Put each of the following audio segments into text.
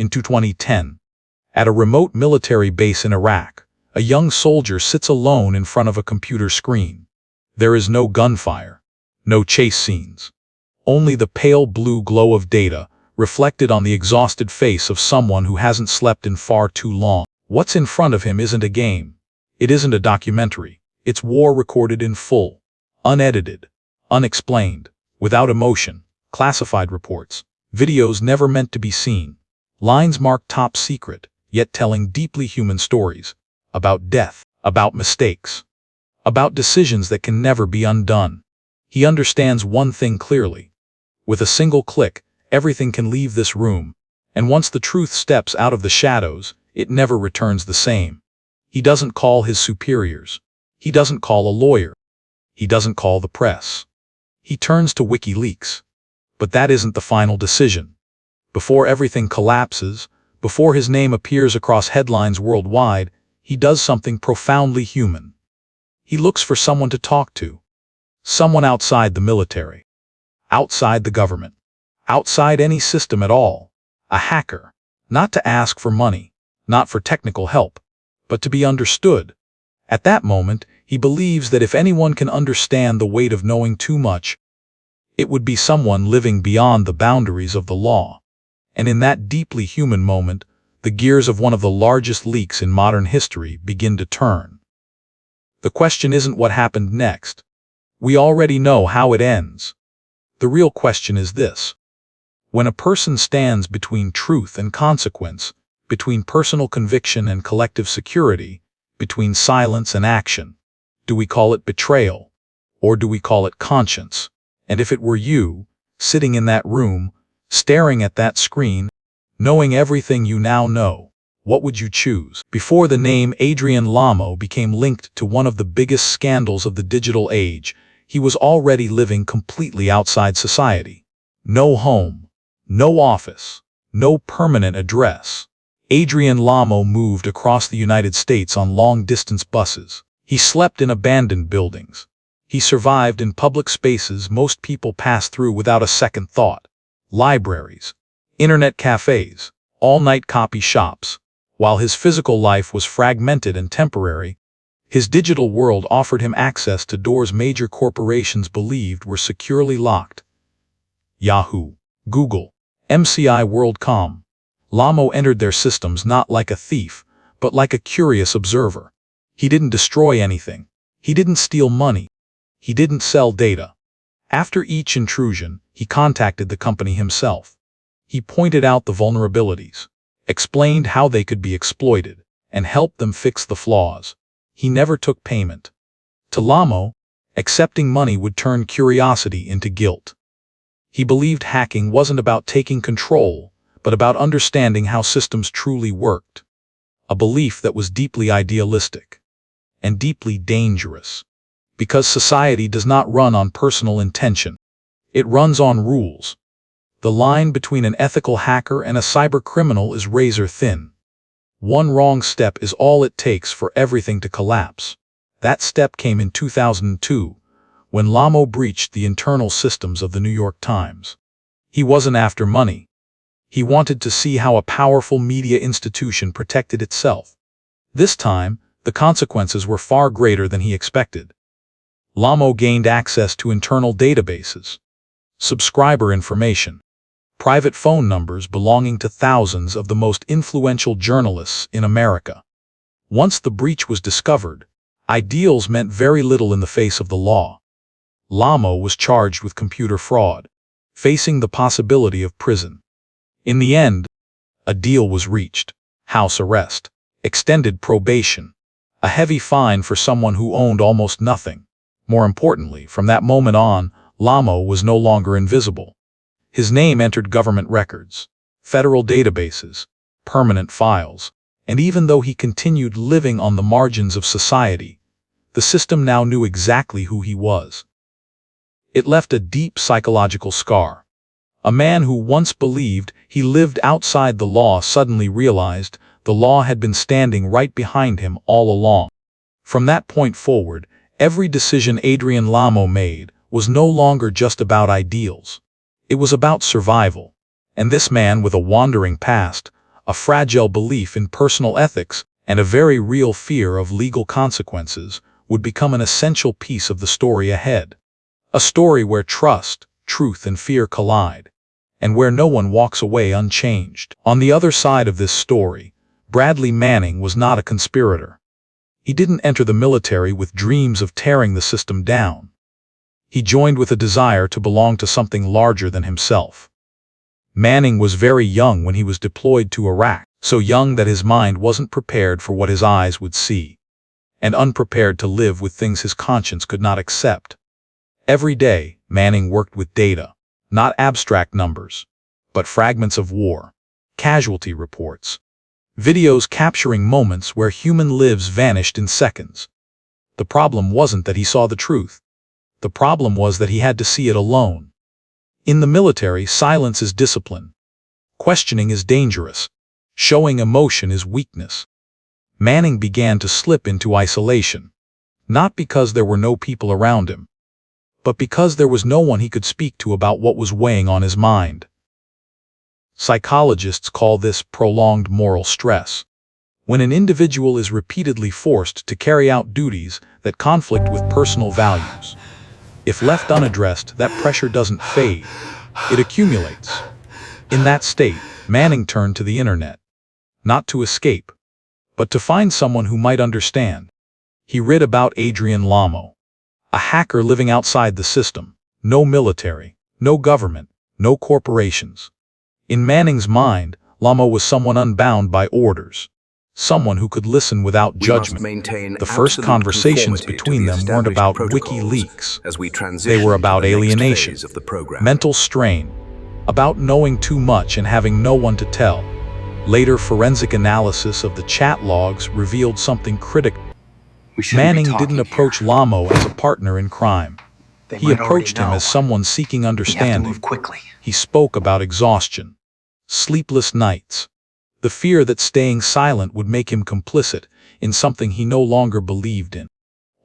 into 2010. At a remote military base in Iraq, a young soldier sits alone in front of a computer screen. There is no gunfire, no chase scenes. Only the pale blue glow of data reflected on the exhausted face of someone who hasn't slept in far too long. What's in front of him isn't a game. It isn't a documentary. It's war recorded in full, unedited, unexplained, without emotion, classified reports, videos never meant to be seen, lines marked top secret, yet telling deeply human stories, about death, about mistakes, about decisions that can never be undone. He understands one thing clearly. With a single click, everything can leave this room, and once the truth steps out of the shadows, it never returns the same. He doesn't call his superiors. He doesn't call a lawyer. He doesn't call the press. He turns to WikiLeaks. But that isn't the final decision. Before everything collapses, before his name appears across headlines worldwide, he does something profoundly human. He looks for someone to talk to. Someone outside the military. Outside the government. Outside any system at all. A hacker. Not to ask for money. Not for technical help. But to be understood. At that moment, he believes that if anyone can understand the weight of knowing too much, it would be someone living beyond the boundaries of the law. And in that deeply human moment, the gears of one of the largest leaks in modern history begin to turn. The question isn't what happened next. We already know how it ends. The real question is this. When a person stands between truth and consequence, between personal conviction and collective security, between silence and action, do we call it betrayal, or do we call it conscience? And if it were you, sitting in that room, staring at that screen, knowing everything you now know, what would you choose? Before the name Adrian Lamo became linked to one of the biggest scandals of the digital age, he was already living completely outside society. No home, no office, no permanent address. Adrian Lamo moved across the United States on long-distance buses. He slept in abandoned buildings. He survived in public spaces most people pass through without a second thought. Libraries, internet cafes, all-night copy shops. While his physical life was fragmented and temporary, his digital world offered him access to doors major corporations believed were securely locked. Yahoo, Google, MCI WorldCom. Lamo entered their systems not like a thief, but like a curious observer. He didn't destroy anything. He didn't steal money. He didn't sell data. After each intrusion, he contacted the company himself. He pointed out the vulnerabilities, explained how they could be exploited, and helped them fix the flaws. He never took payment. To Lamo, accepting money would turn curiosity into guilt. He believed hacking wasn't about taking control, but about understanding how systems truly worked. A belief that was deeply idealistic and deeply dangerous. Because society does not run on personal intention. It runs on rules. The line between an ethical hacker and a cybercriminal is razor thin. One wrong step is all it takes for everything to collapse. That step came in 2002, when Lamo breached the internal systems of the New York Times. He wasn't after money. He wanted to see how a powerful media institution protected itself. This time, the consequences were far greater than he expected. Lamo gained access to internal databases, subscriber information, private phone numbers belonging to thousands of the most influential journalists in America. Once the breach was discovered, ideals meant very little in the face of the law. Lamo was charged with computer fraud, facing the possibility of prison. In the end, a deal was reached: house arrest, extended probation, a heavy fine for someone who owned almost nothing. More importantly, from that moment on, Lamo was no longer invisible. His name entered government records, federal databases, permanent files, and even though he continued living on the margins of society, the system now knew exactly who he was. It left a deep psychological scar. A man who once believed he lived outside the law suddenly realized the law had been standing right behind him all along. From that point forward, every decision Adrian Lamo made was no longer just about ideals. It was about survival. And this man with a wandering past, a fragile belief in personal ethics, and a very real fear of legal consequences would become an essential piece of the story ahead. A story where trust, truth, and fear collide, and where no one walks away unchanged. On the other side of this story, Bradley Manning was not a conspirator. He didn't enter the military with dreams of tearing the system down. He joined with a desire to belong to something larger than himself. Manning was very young when he was deployed to Iraq, so young that his mind wasn't prepared for what his eyes would see, and unprepared to live with things his conscience could not accept. Every day, Manning worked with data, not abstract numbers, but fragments of war, casualty reports, videos capturing moments where human lives vanished in seconds. The problem wasn't that he saw the truth. The problem was that he had to see it alone. In the military, silence is discipline. Questioning is dangerous. Showing emotion is weakness. Manning began to slip into isolation, not because there were no people around him, but because there was no one he could speak to about what was weighing on his mind. Psychologists call this prolonged moral stress. When an individual is repeatedly forced to carry out duties that conflict with personal values. If left unaddressed, that pressure doesn't fade, it accumulates. In that state, Manning turned to the internet, not to escape, but to find someone who might understand. He read about Adrian Lamo, a hacker living outside the system. No military, no government, no corporations. In Manning's mind, Lamo was someone unbound by orders. Someone who could listen without judgment. The first conversations between them weren't about WikiLeaks. They were about alienation, mental strain, about knowing too much and having no one to tell. Later forensic analysis of the chat logs revealed something critical. Manning didn't approach Lamo as a partner in crime. He approached him as someone seeking understanding. He spoke about exhaustion, sleepless nights, the fear that staying silent would make him complicit in something he no longer believed in.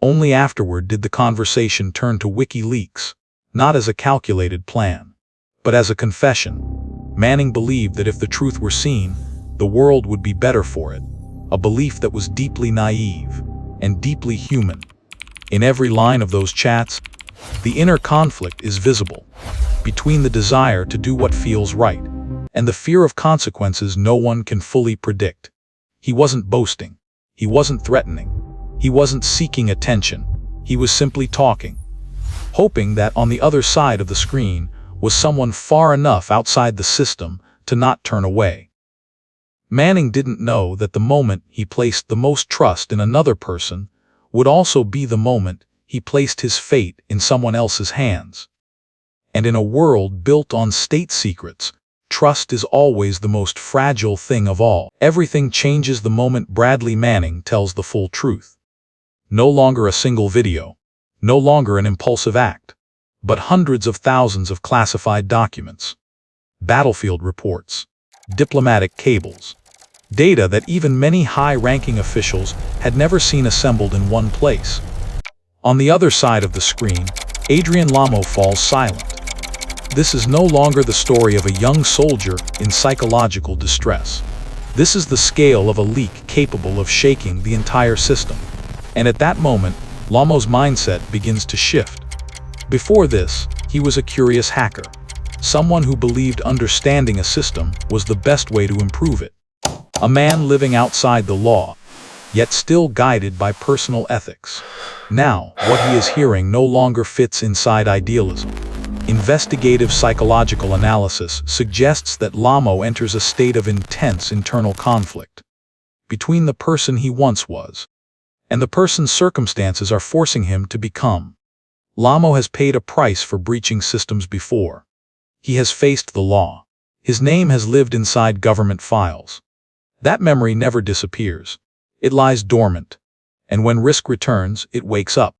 Only afterward did the conversation turn to WikiLeaks, not as a calculated plan, but as a confession. Manning believed that if the truth were seen, the world would be better for it, a belief that was deeply naive and deeply human. In every line of those chats, the inner conflict is visible, between the desire to do what feels right and the fear of consequences no one can fully predict. He wasn't boasting. He wasn't threatening. He wasn't seeking attention. He was simply talking, hoping that on the other side of the screen was someone far enough outside the system to not turn away. Manning didn't know that the moment he placed the most trust in another person would also be the moment he placed his fate in someone else's hands. And in a world built on state secrets, trust is always the most fragile thing of all. Everything changes the moment Bradley Manning tells the full truth. No longer a single video, no longer an impulsive act, but hundreds of thousands of classified documents, battlefield reports, diplomatic cables, data that even many high-ranking officials had never seen assembled in one place. On the other side of the screen, Adrian Lamo falls silent. This is no longer the story of a young soldier in psychological distress. This is the scale of a leak capable of shaking the entire system. And at that moment, Lamo's mindset begins to shift. Before this, he was a curious hacker, someone who believed understanding a system was the best way to improve it. A man living outside the law, yet still guided by personal ethics. Now, what he is hearing no longer fits inside idealism. Investigative psychological analysis suggests that Lamo enters a state of intense internal conflict between the person he once was and the person circumstances are forcing him to become. Lamo has paid a price for breaching systems before. He has faced the law. His name has lived inside government files. That memory never disappears. It lies dormant, and when risk returns, it wakes up.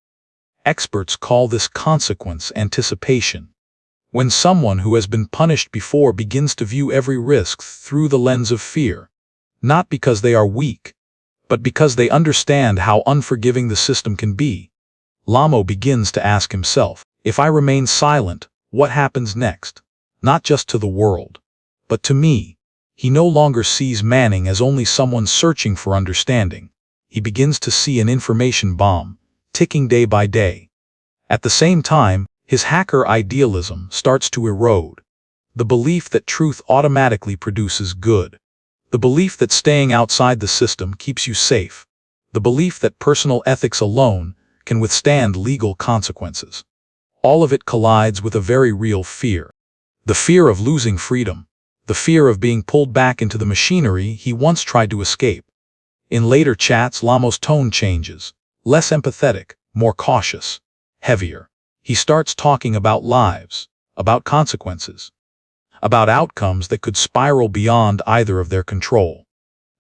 Experts call this consequence anticipation. When someone who has been punished before begins to view every risk through the lens of fear, not because they are weak, but because they understand how unforgiving the system can be, Lamo begins to ask himself, if I remain silent, what happens next? Not just to the world, but to me. He no longer sees Manning as only someone searching for understanding. He begins to see an information bomb, ticking day by day. At the same time, his hacker idealism starts to erode. The belief that truth automatically produces good. The belief that staying outside the system keeps you safe. The belief that personal ethics alone can withstand legal consequences. All of it collides with a very real fear. The fear of losing freedom. The fear of being pulled back into the machinery he once tried to escape. In later chats, Lamo's tone changes. Less empathetic, more cautious, heavier. He starts talking about lives, about consequences, about outcomes that could spiral beyond either of their control.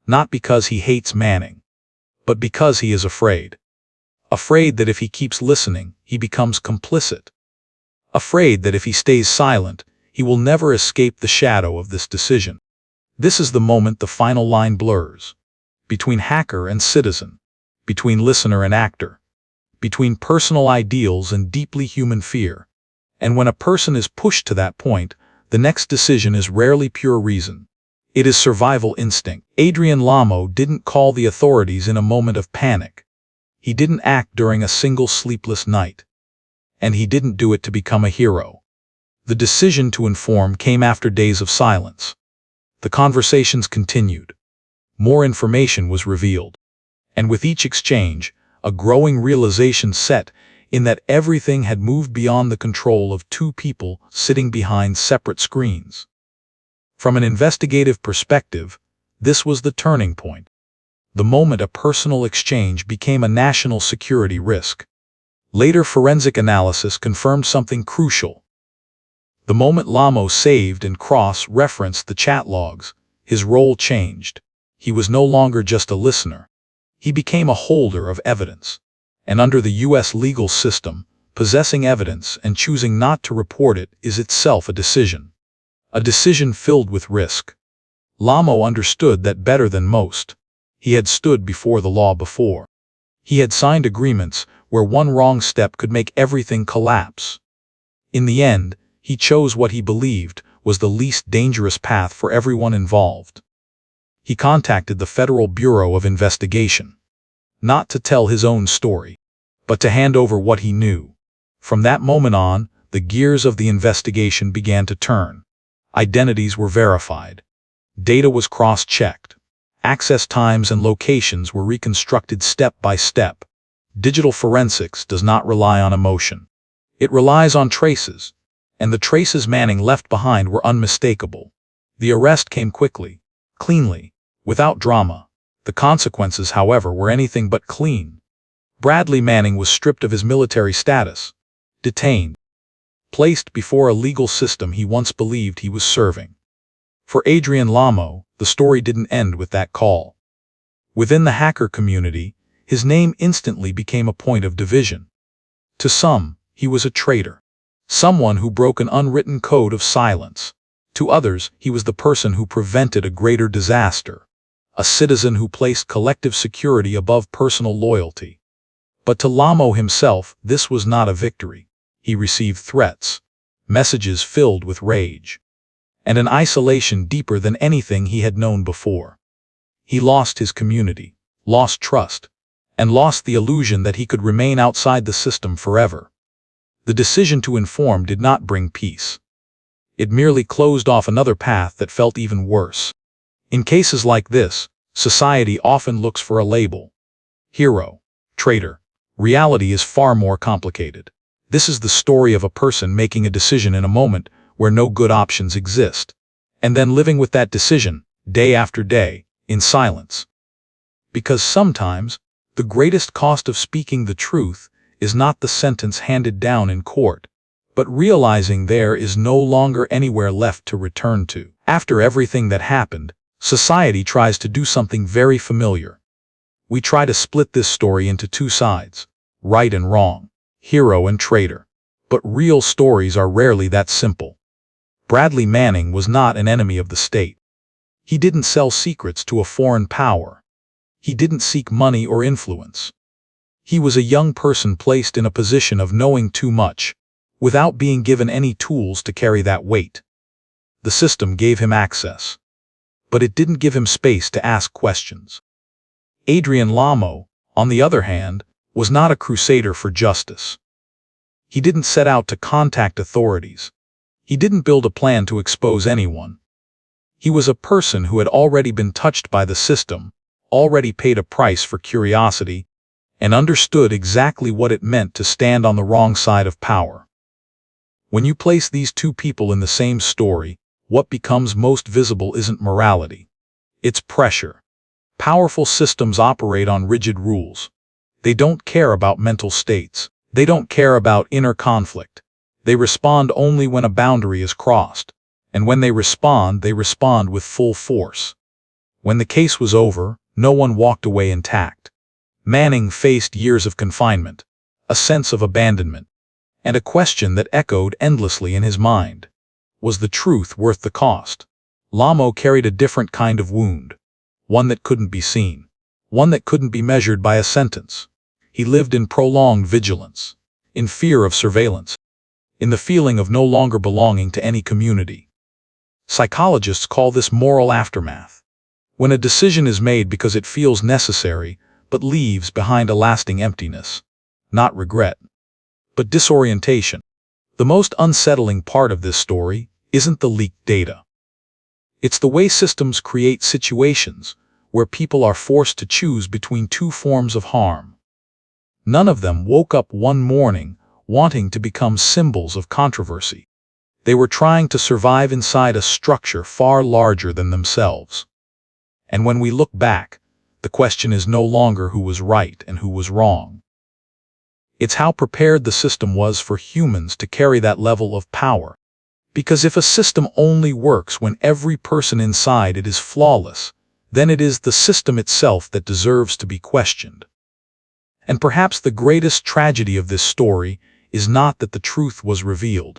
Not because he hates Manning, but because he is afraid. Afraid that if he keeps listening, he becomes complicit. Afraid that if he stays silent, he will never escape the shadow of this decision. This is the moment the final line blurs. Between hacker and citizen. Between listener and actor. Between personal ideals and deeply human fear. And when a person is pushed to that point, the next decision is rarely pure reason. It is survival instinct. Adrian Lamo didn't call the authorities in a moment of panic. He didn't act during a single sleepless night. And he didn't do it to become a hero. The decision to inform came after days of silence. The conversations continued. More information was revealed. And with each exchange, a growing realization set in that everything had moved beyond the control of two people sitting behind separate screens. From an investigative perspective, this was the turning point. The moment a personal exchange became a national security risk. Later forensic analysis confirmed something crucial. The moment Lamo saved and cross-referenced the chat logs, his role changed. He was no longer just a listener. He became a holder of evidence. And under the U.S. legal system, possessing evidence and choosing not to report it is itself a decision. A decision filled with risk. Lamo understood that better than most. He had stood before the law before. He had signed agreements where one wrong step could make everything collapse. In the end, he chose what he believed was the least dangerous path for everyone involved. He contacted the Federal Bureau of Investigation. Not to tell his own story, but to hand over what he knew. From that moment on, the gears of the investigation began to turn. Identities were verified. Data was cross-checked. Access times and locations were reconstructed step by step. Digital forensics does not rely on emotion. It relies on traces. And the traces Manning left behind were unmistakable. The arrest came quickly, cleanly, without drama. The consequences, however, were anything but clean. Bradley Manning was stripped of his military status, detained, placed before a legal system he once believed he was serving. For Adrian Lamo, the story didn't end with that call. Within the hacker community, his name instantly became a point of division. To some, he was a traitor. Someone who broke an unwritten code of silence. To others, he was the person who prevented a greater disaster. A citizen who placed collective security above personal loyalty. But to Lamo himself, this was not a victory. He received threats, messages filled with rage, and an isolation deeper than anything he had known before. He lost his community, lost trust, and lost the illusion that he could remain outside the system forever. The decision to inform did not bring peace. It merely closed off another path that felt even worse. In cases like this, society often looks for a label. Hero, traitor. Reality is far more complicated. This is the story of a person making a decision in a moment where no good options exist, and then living with that decision, day after day, in silence. Because sometimes, the greatest cost of speaking the truth is not the sentence handed down in court, but realizing there is no longer anywhere left to return to. After everything that happened, society tries to do something very familiar. We try to split this story into two sides, right and wrong, hero and traitor. But real stories are rarely that simple. Bradley Manning was not an enemy of the state. He didn't sell secrets to a foreign power. He didn't seek money or influence. He was a young person placed in a position of knowing too much, without being given any tools to carry that weight. The system gave him access. but it didn't give him space to ask questions. Adrian Lamo, on the other hand, was not a crusader for justice. He didn't set out to contact authorities. He didn't build a plan to expose anyone. He was a person who had already been touched by the system, already paid a price for curiosity, and understood exactly what it meant to stand on the wrong side of power. When you place these two people in the same story, what becomes most visible isn't morality. It's pressure. Powerful systems operate on rigid rules. They don't care about mental states. They don't care about inner conflict. They respond only when a boundary is crossed. And when they respond with full force. When the case was over, no one walked away intact. Manning faced years of confinement, a sense of abandonment, and a question that echoed endlessly in his mind. Was the truth worth the cost? Lamo carried a different kind of wound, one that couldn't be seen, one that couldn't be measured by a sentence. He lived in prolonged vigilance, in fear of surveillance, in the feeling of no longer belonging to any community. Psychologists call this moral aftermath. When a decision is made because it feels necessary, but leaves behind a lasting emptiness. Not regret, but disorientation. The most unsettling part of this story isn't the leaked data. It's the way systems create situations where people are forced to choose between two forms of harm. None of them woke up one morning wanting to become symbols of controversy. They were trying to survive inside a structure far larger than themselves. And when we look back, the question is no longer who was right and who was wrong. It's how prepared the system was for humans to carry that level of power. Because if a system only works when every person inside it is flawless, then it is the system itself that deserves to be questioned. And perhaps the greatest tragedy of this story is not that the truth was revealed,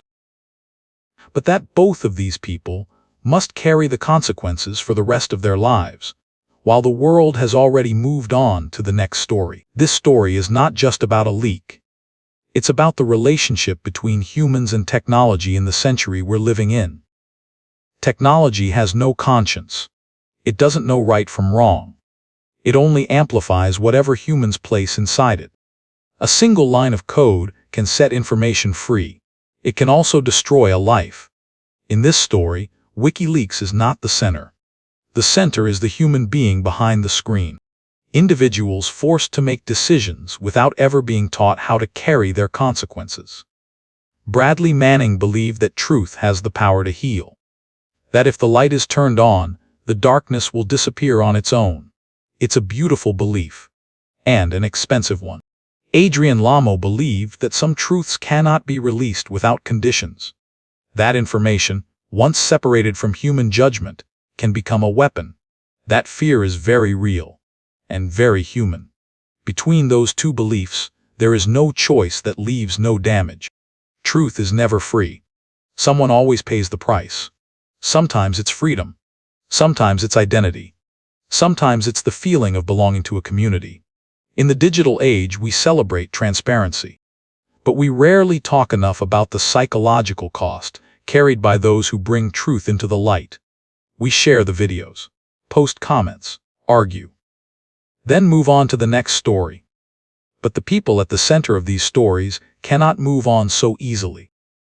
but that both of these people must carry the consequences for the rest of their lives, while the world has already moved on to the next story. This story is not just about a leak. It's about the relationship between humans and technology in the century we're living in. Technology has no conscience. It doesn't know right from wrong. It only amplifies whatever humans place inside it. A single line of code can set information free. It can also destroy a life. In this story, WikiLeaks is not the center. The center is the human being behind the screen. Individuals forced to make decisions without ever being taught how to carry their consequences. Bradley Manning believed that truth has the power to heal. That if the light is turned on, the darkness will disappear on its own. It's a beautiful belief, and an expensive one. Adrian Lamo believed that some truths cannot be released without conditions. That information, once separated from human judgment, can become a weapon. That fear is very real, and very human. Between those two beliefs, there is no choice that leaves no damage. Truth is never free. Someone always pays the price. Sometimes it's freedom. Sometimes it's identity. Sometimes it's the feeling of belonging to a community. In the digital age, we celebrate transparency. But we rarely talk enough about the psychological cost carried by those who bring truth into the light. We share the videos, post comments, argue, then move on to the next story. But the people at the center of these stories cannot move on so easily.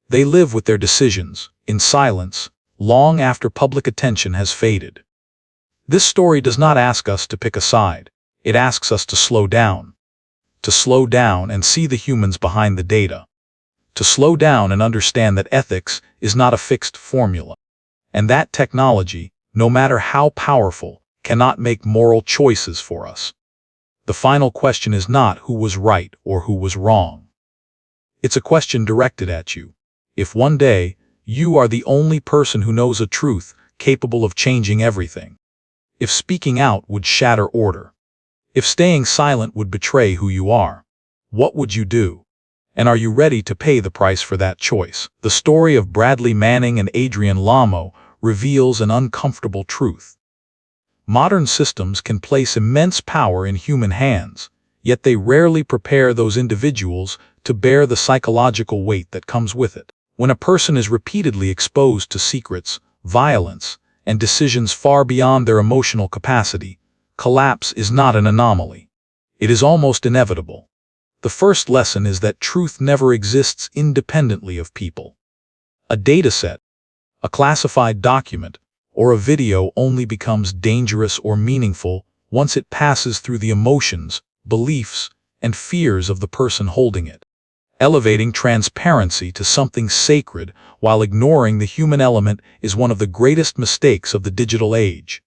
They live with their decisions, in silence, long after public attention has faded. This story does not ask us to pick a side. It asks us to slow down. To slow down and see the humans behind the data. To slow down and understand that ethics is not a fixed formula. And that technology, no matter how powerful, cannot make moral choices for us. The final question is not who was right or who was wrong. It's a question directed at you. If one day, you are the only person who knows a truth capable of changing everything. If speaking out would shatter order. If staying silent would betray who you are. What would you do? And are you ready to pay the price for that choice? The story of Bradley Manning and Adrian Lamo reveals an uncomfortable truth. Modern systems can place immense power in human hands, yet they rarely prepare those individuals to bear the psychological weight that comes with it. When a person is repeatedly exposed to secrets, violence, and decisions far beyond their emotional capacity, collapse is not an anomaly. It is almost inevitable. The first lesson is that truth never exists independently of people. A dataset, a classified document, or a video only becomes dangerous or meaningful once it passes through the emotions, beliefs, and fears of the person holding it. Elevating transparency to something sacred while ignoring the human element is one of the greatest mistakes of the digital age.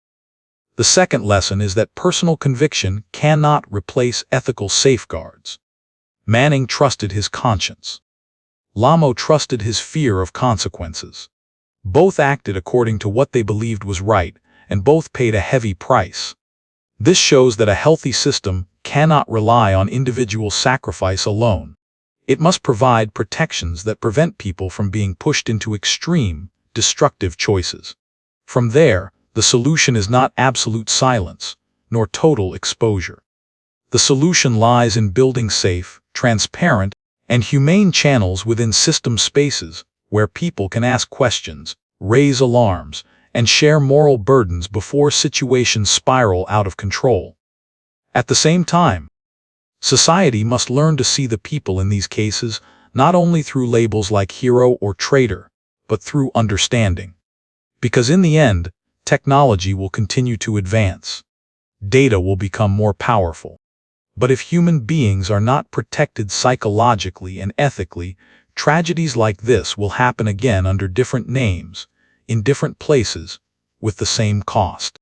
The second lesson is that personal conviction cannot replace ethical safeguards. Manning trusted his conscience. Lamo trusted his fear of consequences. Both acted according to what they believed was right, and both paid a heavy price. This shows that a healthy system cannot rely on individual sacrifice alone. It must provide protections that prevent people from being pushed into extreme, destructive choices. From there, the solution is not absolute silence, nor total exposure. The solution lies in building safe, transparent, and humane channels within system spaces where people can ask questions, raise alarms, and share moral burdens before situations spiral out of control. At the same time, society must learn to see the people in these cases not only through labels like hero or traitor, but through understanding. Because in the end, technology will continue to advance. Data will become more powerful. But if human beings are not protected psychologically and ethically, tragedies like this will happen again under different names, in different places, with the same cost.